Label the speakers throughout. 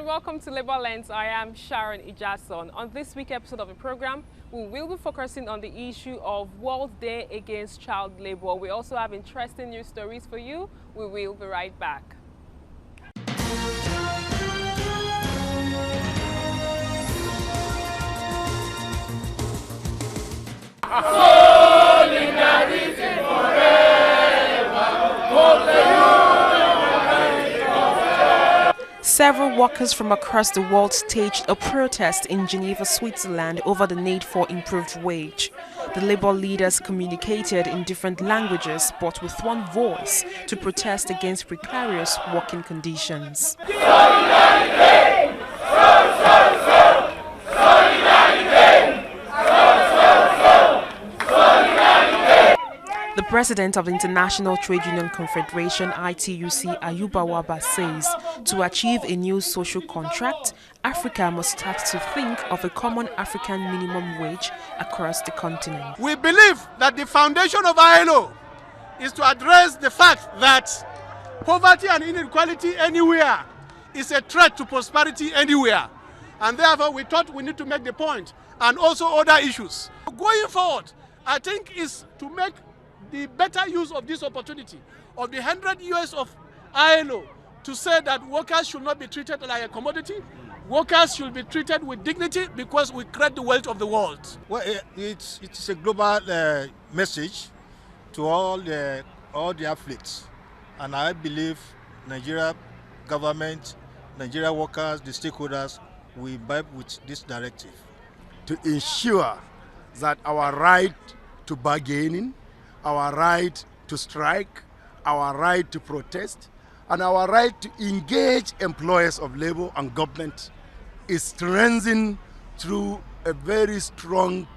Speaker 1: and welcome to Labour Lens. I am Sharon Ijasan. On this week's episode of the program, we will be focusing on the issue of World Day Against Child Labour. We also have interesting news stories for you. We will be right back. Several workers from across the world staged a protest in Geneva, Switzerland over the need for improved wage. The labor leaders communicated in different languages but with one voice to protest against precarious working conditions. The president of the International Trade Union Confederation, ITUC, Ayuba Waba, says to achieve a new social contract, Africa must start to think of a common African minimum wage across the continent.
Speaker 2: We believe that the foundation of ILO is to address the fact that poverty and inequality anywhere is a threat to prosperity anywhere. And therefore, we thought we need to make the point, and also other issues. Going forward, I think is to make the better use of this opportunity of the 100 years of ILO to say that workers should not be treated like a commodity. Workers should be treated with dignity because we create the wealth of the world.
Speaker 3: Well, it's a global message to all the athletes, and I believe Nigeria government, Nigeria workers, the stakeholders will imbibe with this directive
Speaker 4: to ensure that our right to bargaining, our right to strike, our right to protest, and our right to engage employers of labor and government is strengthened through a very strong,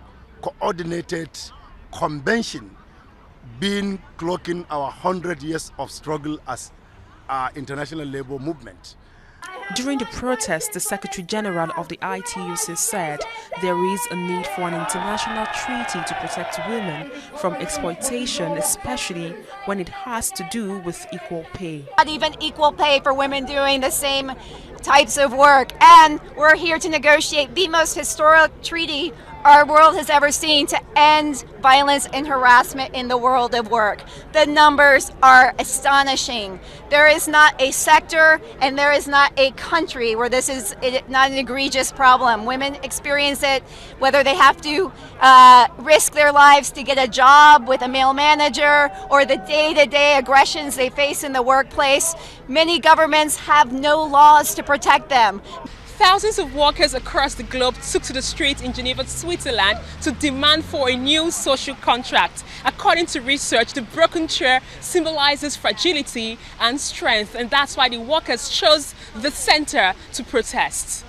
Speaker 4: coordinated convention being clocking our 100 years of struggle as our international labor movement.
Speaker 1: During the protest, the Secretary General of the ITUC said there is a need for an international treaty to protect women from exploitation, especially when it has to do with equal pay.
Speaker 5: Not even equal pay for women doing the same types of work. And we're here to negotiate the most historic treaty our world has ever seen to end violence and harassment in the world of work. The numbers are astonishing. There is not a sector and there is not a country where this is not an egregious problem. Women experience it whether they have to risk their lives to get a job with a male manager or the day-to-day aggressions they face in the workplace. Many governments have no laws to protect them.
Speaker 1: Thousands of workers across the globe took to the streets in Geneva, Switzerland to demand for a new social contract. According to research, the broken chair symbolizes fragility and strength, and that's why the workers chose the center to protest.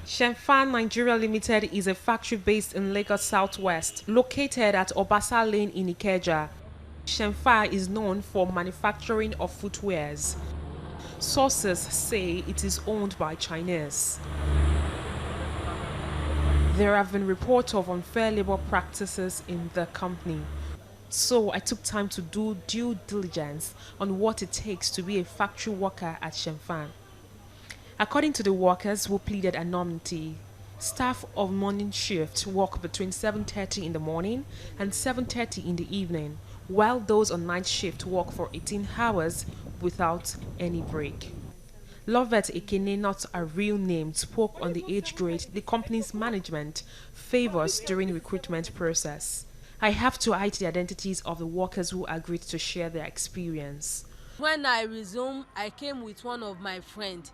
Speaker 1: Shenfan Nigeria Limited is a factory based in Lagos Southwest, located at Obasa Lane in Ikeja. Shenfan is known for manufacturing of footwears. Sources say it is owned by Chinese. There have been reports of unfair labor practices in the company. So I took time to do due diligence on what it takes to be a factory worker at Shenfan. According to the workers who pleaded anonymity, staff of morning shift work between 7:30 in the morning and 7:30 in the evening, while those on night shift work for 18 hours without any break. Lovett Ekene, not a real name, spoke on the age grade the company's management favors during recruitment process. I have to hide the identities of the workers who agreed to share their experience.
Speaker 6: When I resumed, I came with one of my friends.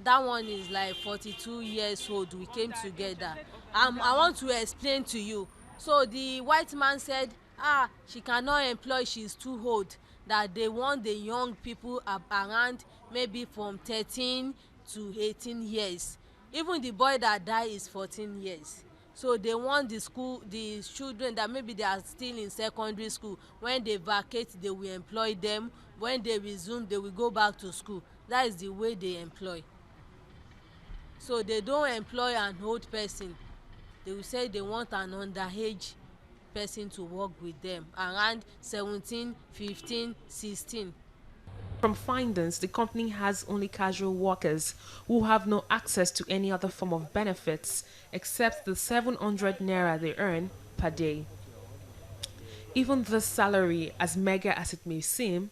Speaker 6: That one is like 42 years old. We came together. I want to explain to you. So the white man said, she cannot employ, she's too old. That they want the young people around maybe from 13 to 18 years. Even the boy that died is 14 years. So they want the children that maybe they are still in secondary school. When they vacate, they will employ them. When they resume, they will go back to school. That is the way they employ. So they don't employ an old person. They will say they want an underage person to work with them around 17, 15, 16.
Speaker 1: From findings, the company has only casual workers who have no access to any other form of benefits except the 700 naira they earn per day. Even this salary, as mega as it may seem,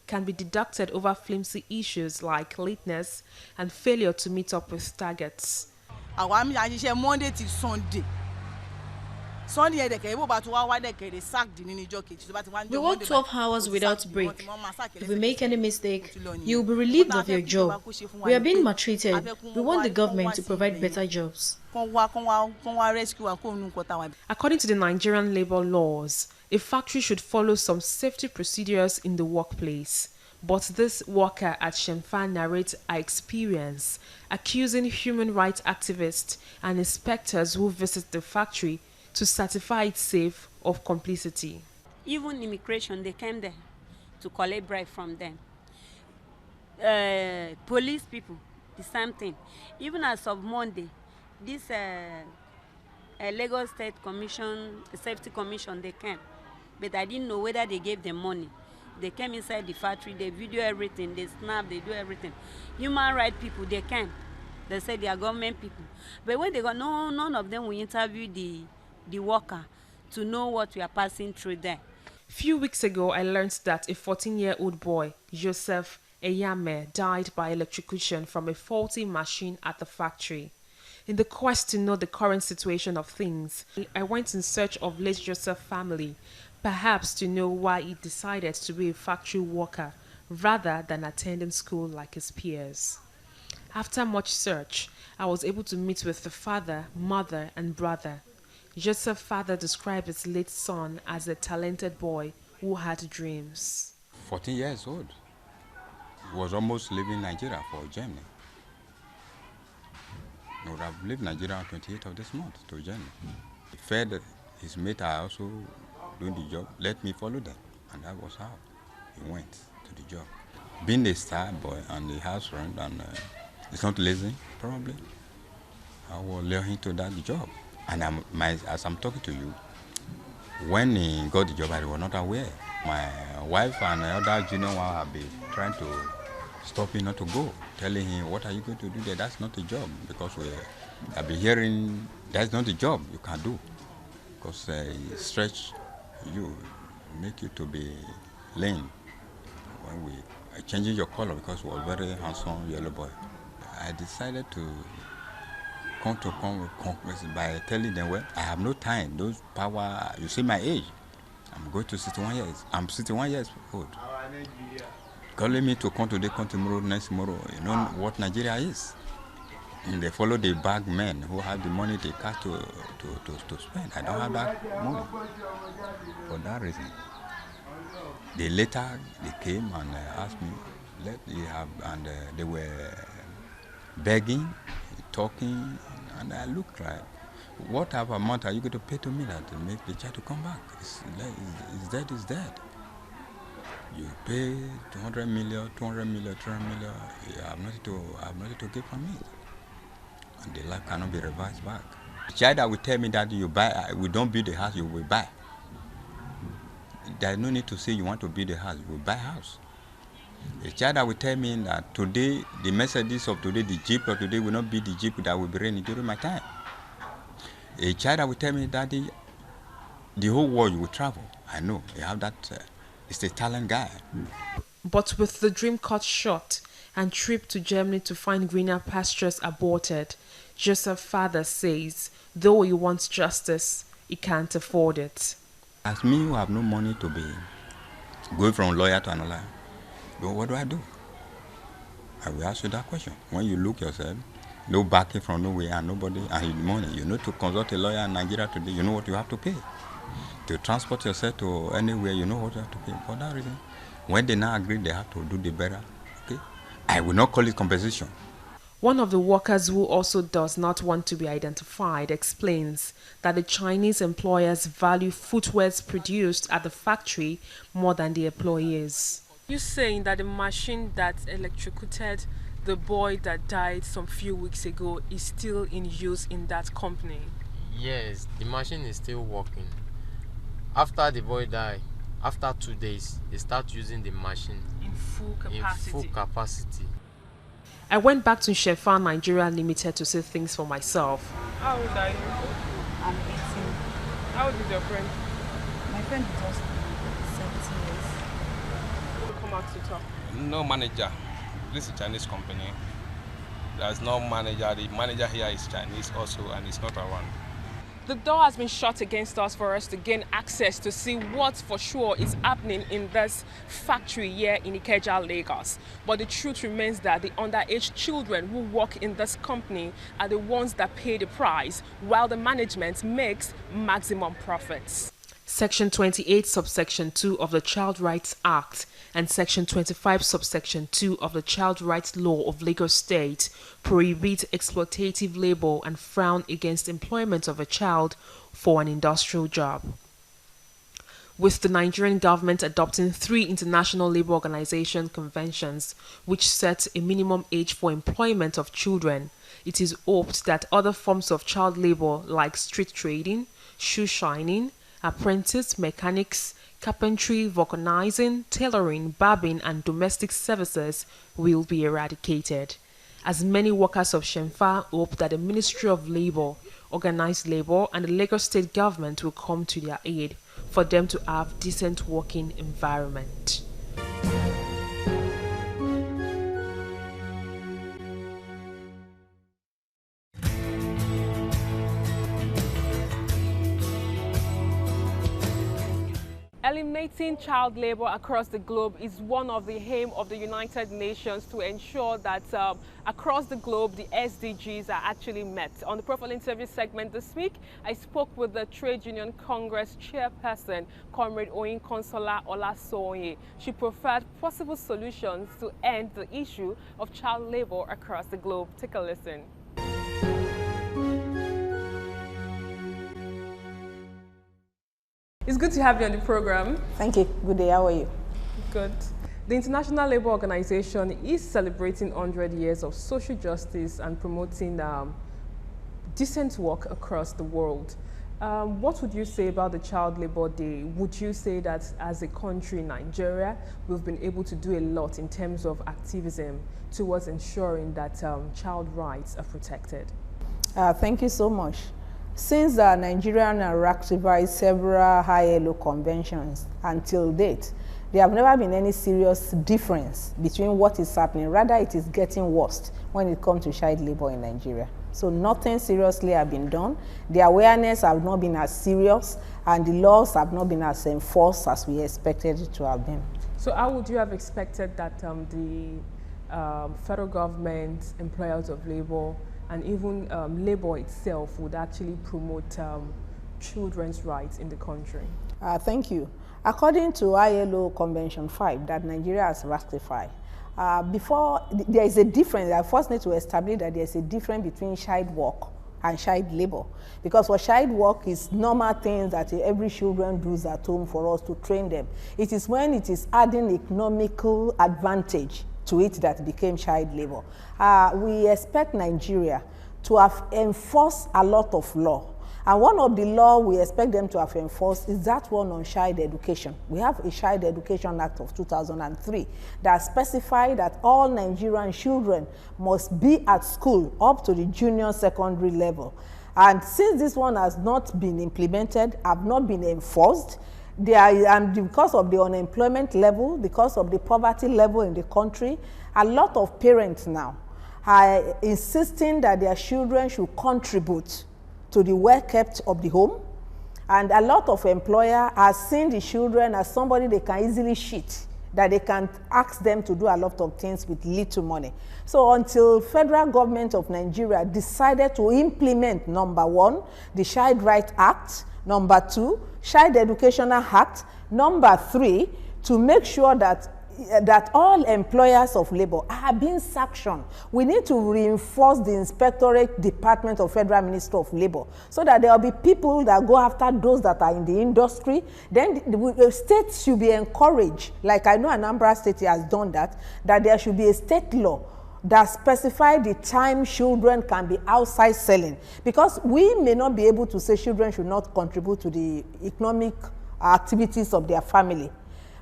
Speaker 1: can be deducted over flimsy issues like lateness and failure to meet up with targets.
Speaker 7: àwa mi à ń ṣiṣẹ́ Monday till Sunday. Sunday yẹn dẹ̀kẹ̀ bó bá tún wá wá dẹ̀kẹ̀ rẹ̀ sacked nínú ìjọ kejì tó bá ti wá ń
Speaker 8: We
Speaker 7: jọ
Speaker 8: work
Speaker 7: Monday
Speaker 8: 12
Speaker 7: báyìí,
Speaker 8: hours
Speaker 7: ó ti
Speaker 8: without
Speaker 7: sack
Speaker 8: break.
Speaker 7: wọ́n ti máa sack
Speaker 8: If we make any mistake,
Speaker 7: ó ti lọ nìyẹn.
Speaker 8: you will be relieved
Speaker 7: Ó
Speaker 8: of your
Speaker 7: tá a fẹ́ kí
Speaker 8: job.
Speaker 7: ìjọba kó ṣe fún wa
Speaker 8: We are
Speaker 7: ni
Speaker 8: being
Speaker 7: pé
Speaker 8: maltreated.
Speaker 7: a fẹ́ kún
Speaker 8: We
Speaker 7: wọ́n
Speaker 8: want
Speaker 7: wá-
Speaker 8: the
Speaker 7: kún
Speaker 8: government
Speaker 7: wá
Speaker 8: to
Speaker 7: sí
Speaker 8: provide
Speaker 7: ibẹ̀
Speaker 8: better
Speaker 7: yẹn.
Speaker 8: jobs.
Speaker 7: Kán wá rescue wa kó nínú nǹkan táwa.
Speaker 1: According to the Nigerian labor laws, a factory should follow some safety procedures in the workplace. But this worker at Shemfan narrates her experience, accusing human rights activists and inspectors who visit the factory to certify it safe of complicity.
Speaker 9: Even immigration, they came there to collect bribe from them. Police people, the same thing. Even as of Monday, this Lagos State Commission, Safety Commission, they came. But I didn't know whether they gave them money. They came inside the factory, they video everything, they snap, they do everything. Human rights people, they came. They said they are government people. But when they got, no, none of them will interview the worker to know what we are passing through there.
Speaker 1: Few weeks ago, I learned that a 14-year-old boy, Joseph Eyame, died by electrocution from a faulty machine at the factory. In the quest to know the current situation of things, I went in search of late Joseph's family, perhaps to know why he decided to be a factory worker rather than attending school like his peers. After much search, I was able to meet with the father, mother, and brother. Joseph's father described his late son as a talented boy who had dreams.
Speaker 10: 14 years old. He was almost leaving Nigeria for Germany. He would have left Nigeria on 28th of this month to Germany. He felt that his mate are also doing the job. Let me follow them. And that was how he went to the job. Being a star boy and a house rent and he's not lazy, probably, I will lure him to that job. And as I'm talking to you, when he got the job, I was not aware. My wife and other junior one have been trying to stop him not to go, telling him, what are you going to do there? That's not a job. Because I've been hearing, that's not a job you can do. Because it stretch you, make you to be lame. When we changing your color, because he was very handsome yellow boy. I decided to come to compromise by telling them, well, I have no time. Those power, you see my age. I'm going to 61 years. I'm 61 years old. Calling me to come today, come tomorrow, next tomorrow. You know what Nigeria is. And they follow the bag men who have the money they got to spend. I don't have that money. For that reason. They later came and asked me, let you have, and they were begging, talking, and I looked like, what type of amount are you going to pay to me that to make the child to come back? It's dead, it's dead. You pay 200 million, 200 million, 300 million, you have nothing to get from it. And the life cannot be revised back. The child that will tell me that you buy, we don't build a house, you will buy. There's no need to say you want to build a house, you will buy a house. A child that will tell me that today, the Mercedes of today, the Jeep of today will not be the Jeep that will be raining during my time. A child that will tell me that the whole world you will travel. I know, you have that, it's a talent guy.
Speaker 1: But with the dream cut short and trip to Germany to find greener pastures aborted, Joseph's father says, though he wants justice, he can't afford it.
Speaker 10: As me who have no money to be going from lawyer to another, what do I do? I will ask you that question. When you look yourself, no backing from nowhere and nobody and money, you know to consult a lawyer in Nigeria today, you know what you have to pay. To transport yourself to anywhere, you know what you have to pay. For that reason, when they now agree they have to do the better, okay? I will not call it compensation.
Speaker 1: One of the workers who also does not want to be identified explains that the Chinese employers value footwears produced at the factory more than the employees. You saying that the machine that electrocuted the boy that died some few weeks ago is still in use in that company?
Speaker 11: Yes, the machine is still working.
Speaker 8: After the boy died, after 2 days, they start using the machine
Speaker 1: In full capacity.
Speaker 8: in full capacity.
Speaker 1: I went back to Shefa Nigeria Limited to see things for myself.
Speaker 11: How old are you?
Speaker 12: I'm 18.
Speaker 11: How old is your friend?
Speaker 12: My friend is just 17 years.
Speaker 11: Come out to talk.
Speaker 13: No manager. This is a Chinese company. There's no manager. The manager here is Chinese also, and it's not around.
Speaker 11: The door has been shut against us for us to gain access to see what for sure is happening in this factory here in Ikeja, Lagos. But the truth remains that the underage children who work in this company are the ones that pay the price, while the management makes maximum profits.
Speaker 1: Section 28, subsection 2 of the Child Rights Act and Section 25, subsection 2 of the Child Rights Law of Lagos State prohibit exploitative labor and frown against employment of a child for an industrial job. With the Nigerian government adopting 3 international labor organization conventions which set a minimum age for employment of children, it is hoped that other forms of child labor like street trading, shoe shining, apprentice mechanics, carpentry, vulcanizing, tailoring, barbing, and domestic services will be eradicated. As many workers of Shemfa hope that the Ministry of Labor, Organized Labor, and the Lagos State government will come to their aid for them to have decent working environment.
Speaker 11: Eliminating child labor across the globe is one of the aim of the United Nations to ensure that across the globe the SDGs are actually met. On the profile interview segment this week, I spoke with the Trade Union Congress chairperson, Comrade Oyin Consola Olasoye. She preferred possible solutions to end the issue of child labor across the globe. Take a listen. It's good to have you on the program.
Speaker 14: Thank you. Good day. How are you?
Speaker 11: Good. The International Labour Organization is celebrating 100 years of social justice and promoting decent work across the world. What would you say about the Child Labour Day? Would you say that as a country, Nigeria, we've been able to do a lot in terms of activism towards ensuring that child rights are protected?
Speaker 14: Thank you so much. Since Nigeria has ratified several ILO conventions until date, there have never been any serious difference between what is happening. Rather, it is getting worse when it comes to child labor in Nigeria. So nothing seriously has been done. The awareness have not been as serious, and the laws have not been as enforced as we expected it to have been.
Speaker 11: So how would you have expected that the federal government, employers of labor, and even labor itself would actually promote children's rights in the country?
Speaker 14: Thank you. According to ILO Convention 5 that Nigeria has ratified, there is a difference. I first need to establish that there is a difference between child work and child labor. Because for child work is normal things that every children does at home for us to train them. It is when it is adding economical advantage to it that became child labor. We expect Nigeria to have enforced a lot of law. And one of the law we expect them to have enforced is that one on child education. We have a Child Education Act of 2003 that specifies that all Nigerian children must be at school up to the junior secondary level. And since this one has not been implemented, have not been enforced, and because of the unemployment level, because of the poverty level in the country, a lot of parents now are insisting that their children should contribute to the well-kept of the home. And a lot of employers are seeing the children as somebody they can easily cheat, that they can ask them to do a lot of things with little money. So until federal government of Nigeria decided to implement, number 1, the Child Rights Act, number 2, Child Educational Act, number 3, to make sure that all employers of labor are being sanctioned. We need to reinforce the Inspectorate Department of Federal Ministry of Labor so that there will be people that go after those that are in the industry. Then the states should be encouraged, like I know Anambra State has done that there should be a state law that specify the time children can be outside selling. Because we may not be able to say children should not contribute to the economic activities of their family.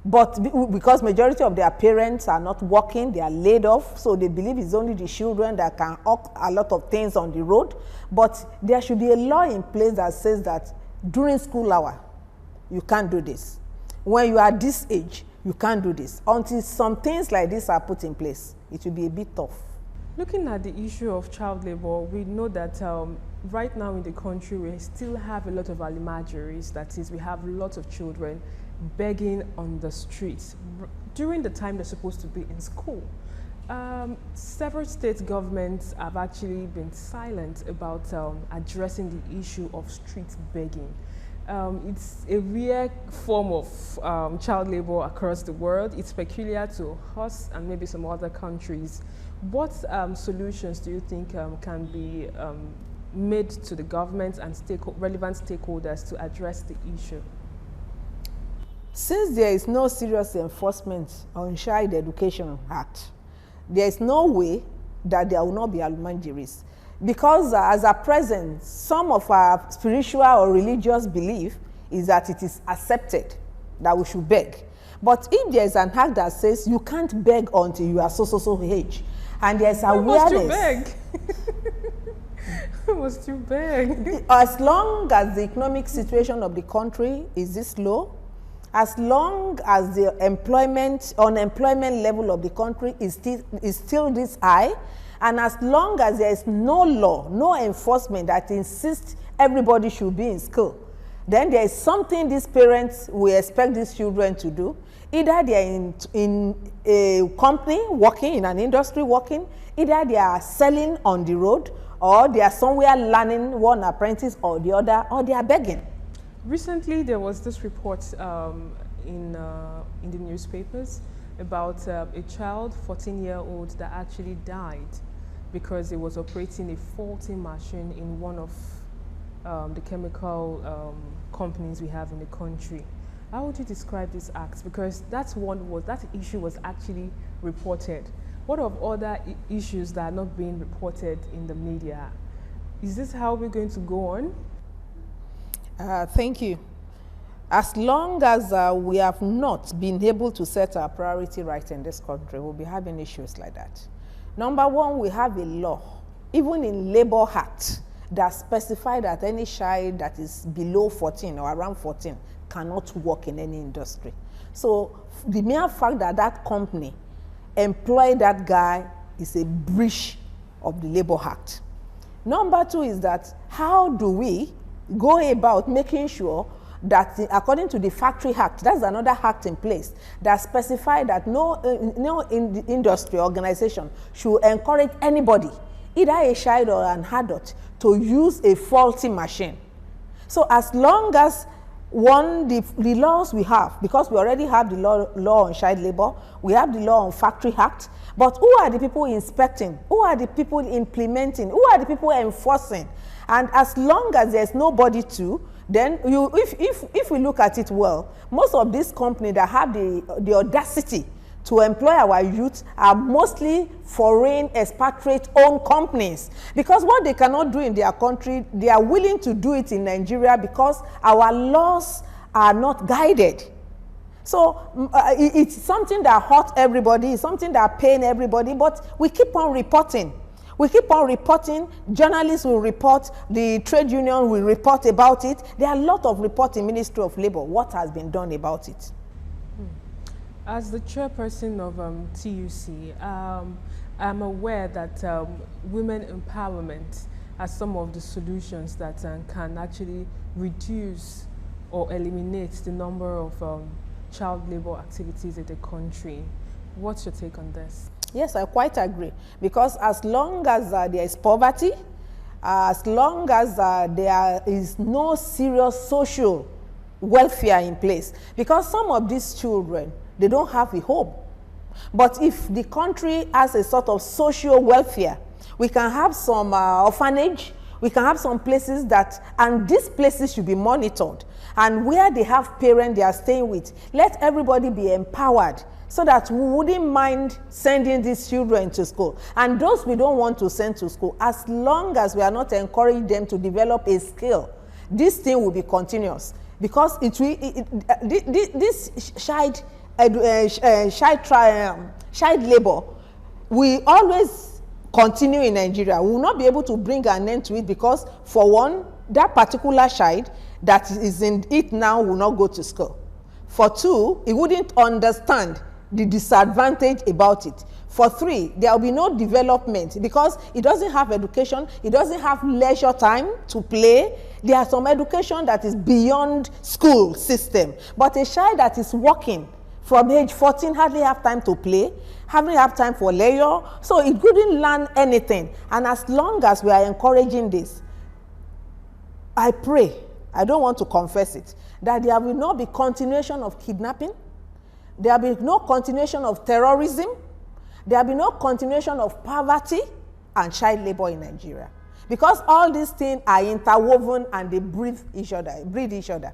Speaker 14: But because majority of their parents are not working, they are laid off, so they believe it's only the children that can hawk a lot of things on the road. But there should be a law in place that says that during school hour, you can't do this. When you are this age, you can't do this. Until some things like this are put in place, it will be a bit tough.
Speaker 11: Looking at the issue of child labor, we know that right now in the country, we still have a lot of alimajaries. That is, we have lots of children begging on the streets during the time they're supposed to be in school. Several state governments have actually been silent about addressing the issue of street begging. It's a rare form of child labor across the world. It's peculiar to us and maybe some other countries. What solutions do you think can be made to the government and relevant stakeholders to address the issue?
Speaker 14: Since there is no serious enforcement on Child Education Act, there is no way that there will not be alimajaries. Because as at present, some of our spiritual or religious belief is that it is accepted that we should beg. But if there is an act that says you can't beg until you are so age, and there is awareness.
Speaker 11: Who must you beg? Who must you beg?
Speaker 14: As long as the economic situation of the country is this low, as long as the unemployment level of the country is still this high, and as long as there is no law, no enforcement that insists everybody should be in school, then there is something these parents will expect these children to do. Either they are in a company working, in an industry working, either they are selling on the road, or they are somewhere learning one apprentice or the other, or they are begging.
Speaker 11: Recently, there was this report in the newspapers about a child, 14-year-old, that actually died because he was operating a faulty machine in one of the chemical companies we have in the country. How would you describe this act? Because that issue was actually reported. What of other issues that are not being reported in the media? Is this how we're going to go on?
Speaker 14: Thank you. As long as we have not been able to set our priority right in this country, we'll be having issues like that. Number one, we have a law, even in Labor Act, that specifies that any child that is below 14 or around 14 cannot work in any industry. So the mere fact that that company employed that guy is a breach of the Labor Act. Number two is that how do we go about making sure that according to the Factory Act, that's another act in place that specifies that no industry organization should encourage anybody, either a child or an adult, to use a faulty machine. So as long as the laws we have, because we already have the law on child labor, we have the law on Factory Act, but who are the people inspecting? Who are the people implementing? Who are the people enforcing? And as long as there's nobody to, then if we look at it well, most of these companies that have the audacity to employ our youth are mostly foreign expatriate-owned companies. Because what they cannot do in their country, they are willing to do it in Nigeria because our laws are not guided. So it's something that hurts everybody, it's something that pains everybody, but we keep on reporting. We keep on reporting, journalists will report, the trade union will report about it. There are a lot of reports in Ministry of Labor. What has been done about it?
Speaker 11: As the chairperson of TUC, I'm aware that women empowerment are some of the solutions that can actually reduce or eliminate the number of child labor activities in the country. What's your take on this?
Speaker 14: Yes, I quite agree. Because as long as there is poverty, as long as there is no serious social welfare in place, because some of these children, they don't have a home. But if the country has a sort of social welfare, we can have some orphanage, we can have some places and these places should be monitored. And where they have parents they are staying with, let everybody be empowered so that we wouldn't mind sending these children to school. And those we don't want to send to school, as long as we are not encouraging them to develop a skill, this thing will be continuous. because this child labor will always continue in Nigeria. We will not be able to bring an end to it because, for one, that particular child that is in it now will not go to school. For two, he wouldn't understand the disadvantage about it. For three, there will be no development because he doesn't have education, he doesn't have leisure time to play. There are some education that is beyond school system. But a child that is working from age 14 hardly have time to play, hardly have time for leisure, so he couldn't learn anything. And as long as we are encouraging this, I pray, I don't want to confess it, that there will not be continuation of kidnapping, there will be no continuation of terrorism, there will be no continuation of poverty and child labor in Nigeria. Because all these things are interwoven and they breed each other.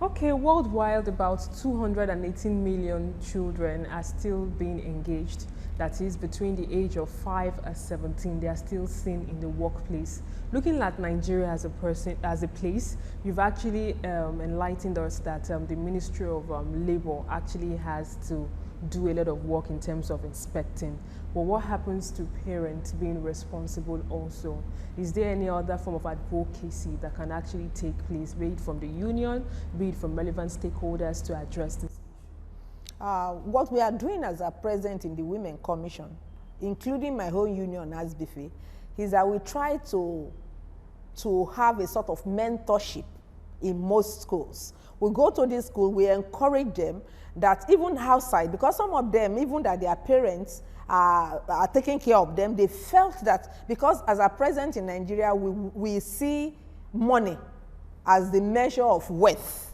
Speaker 11: Okay, worldwide, about 218 million children are still being engaged. That is, between the age of 5 and 17, they are still seen in the workplace. Looking at Nigeria as a place, you've actually enlightened us that the Ministry of Labor actually has to do a lot of work in terms of inspecting. But what happens to parents being responsible also? Is there any other form of advocacy that can actually take place, be it from the union, be it from relevant stakeholders to address this?
Speaker 14: What we are doing as a president in the Women Commission, including my whole union as BFA, is that we try to have a sort of mentorship in most schools. We go to this school, we encourage them that even outside, because some of them, even that their parents are taking care of them, they felt that because as a president in Nigeria, we see money as the measure of wealth.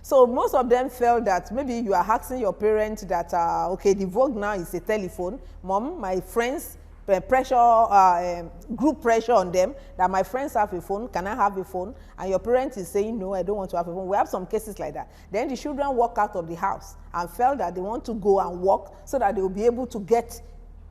Speaker 14: So most of them felt that maybe you are asking your parents that, okay, the vogue now is a telephone. Mom, my friends, group pressure on them that my friends have a phone, can I have a phone? And your parent is saying, no, I don't want to have a phone. We have some cases like that. Then the children walk out of the house and felt that they want to go and work so that they will be able to get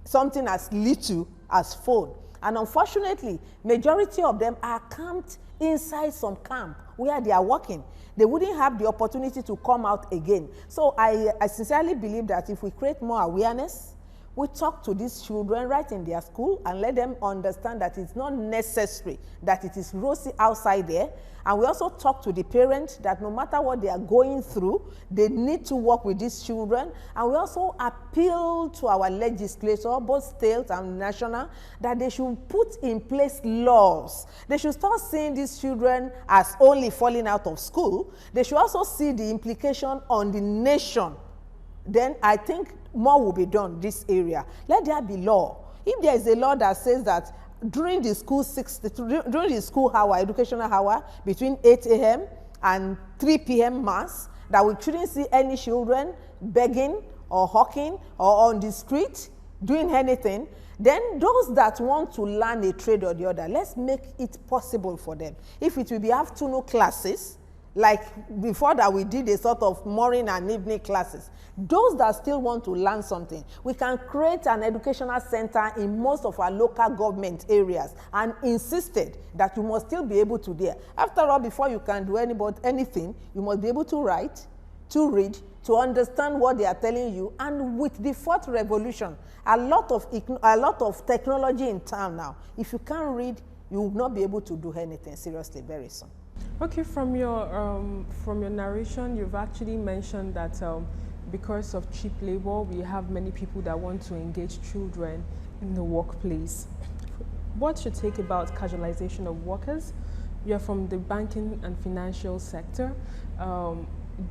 Speaker 14: something as little as phone. And unfortunately, majority of them are camped inside some camp where they are working. They wouldn't have the opportunity to come out again. So I sincerely believe that if we create more awareness, we talk to these children right in their school and let them understand that it's not necessary that it is rosy outside there. And we also talk to the parents that no matter what they are going through, they need to work with these children. And we also appeal to our legislature, both state and national, that they should put in place laws. They should start seeing these children as only falling out of school. They should also see the implication on the nation. Then I think more will be done in this area. Let there be law. If there is a law that says that during the school hour, educational hour, between 8 a.m. and 3 p.m. mass, that we shouldn't see any children begging or hawking or on the street doing anything, then those that want to learn a trade or the other, let's make it possible for them. If it will be afternoon classes, like before that we did a sort of morning and evening classes. Those that still want to learn something, we can create an educational center in most of our local government areas and insisted that you must still be able to do it. After all, before you can do anything, you must be able to write, to read, to understand what they are telling you. And with the fourth revolution, a lot of technology in town now, if you can't read, you will not be able to do anything seriously very soon.
Speaker 11: Okay, from your narration, you've actually mentioned that because of cheap labor, we have many people that want to engage children in the workplace. What's your take about casualization of workers? You're from the banking and financial sector.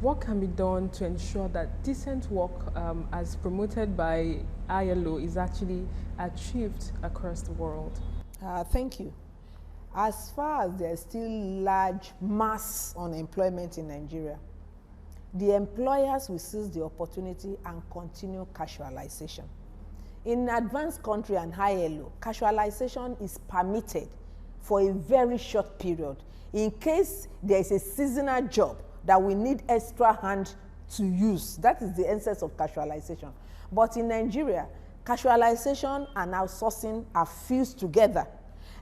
Speaker 11: What can be done to ensure that decent work, as promoted by ILO, is actually achieved across the world?
Speaker 14: Thank you. As far as there's still large mass unemployment in Nigeria, the employers will seize the opportunity and continue casualization. In advanced country and high ILO, casualization is permitted for a very short period in case there is a seasonal job that we need extra hand to use. That is the essence of casualization. But in Nigeria, casualization and outsourcing are fused together.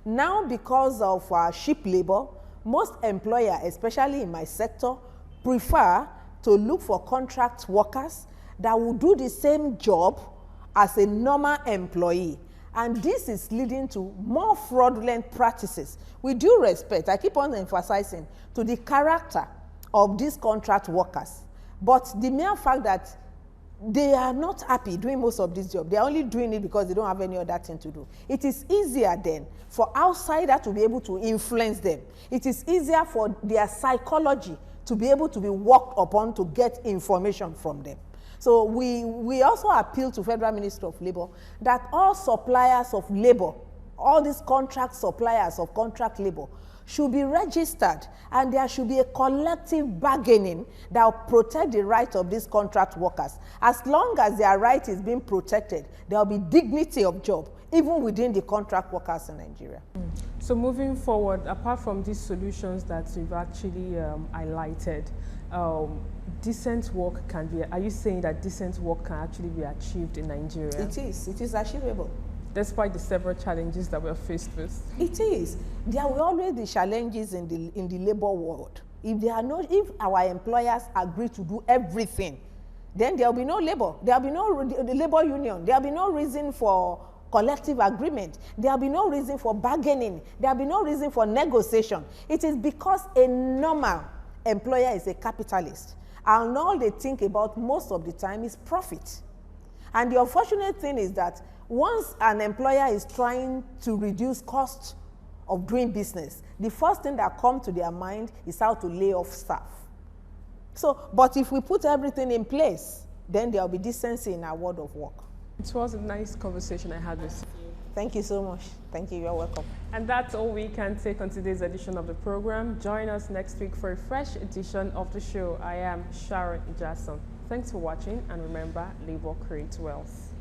Speaker 14: Now, because of cheap labor, most employers, especially in my sector, prefer to look for contract workers that will do the same job as a normal employee. And this is leading to more fraudulent practices. With due respect, I keep on emphasizing to the character of these contract workers. But the mere fact that they are not happy doing most of this job, they are only doing it because they don't have any other thing to do. It is easier then for outsiders to be able to influence them. It is easier for their psychology to be able to be worked upon to get information from them. So we also appeal to Federal Ministry of Labor that all suppliers of labor, all these contract suppliers of contract labor, should be registered, and there should be a collective bargaining that will protect the right of these contract workers. As long as their right is being protected, there will be dignity of job, even within the contract workers in Nigeria.
Speaker 11: So moving forward, apart from these solutions that we've actually highlighted, decent work can be, are you saying that decent work can actually be achieved in Nigeria?
Speaker 14: It is achievable.
Speaker 11: Despite the several challenges that we're faced with?
Speaker 14: It is. There will always be challenges in the labor world. If our employers agree to do everything, then there will be no labor. There will be no labor union. There will be no reason for collective agreement. There will be no reason for bargaining. There will be no reason for negotiation. It is because a normal employer is a capitalist, and all they think about most of the time is profit. And the unfortunate thing is that once an employer is trying to reduce costs of doing business, the first thing that comes to their mind is how to lay off staff. So, but if we put everything in place, then there will be decency in our world of work.
Speaker 11: It was a nice conversation I had with you.
Speaker 14: Thank you so much. Thank you. You're welcome.
Speaker 11: And that's all we can take on today's edition of the program. Join us next week for a fresh edition of the show. I am Sharon Ijasan. Thanks for watching, and remember, labor creates wealth.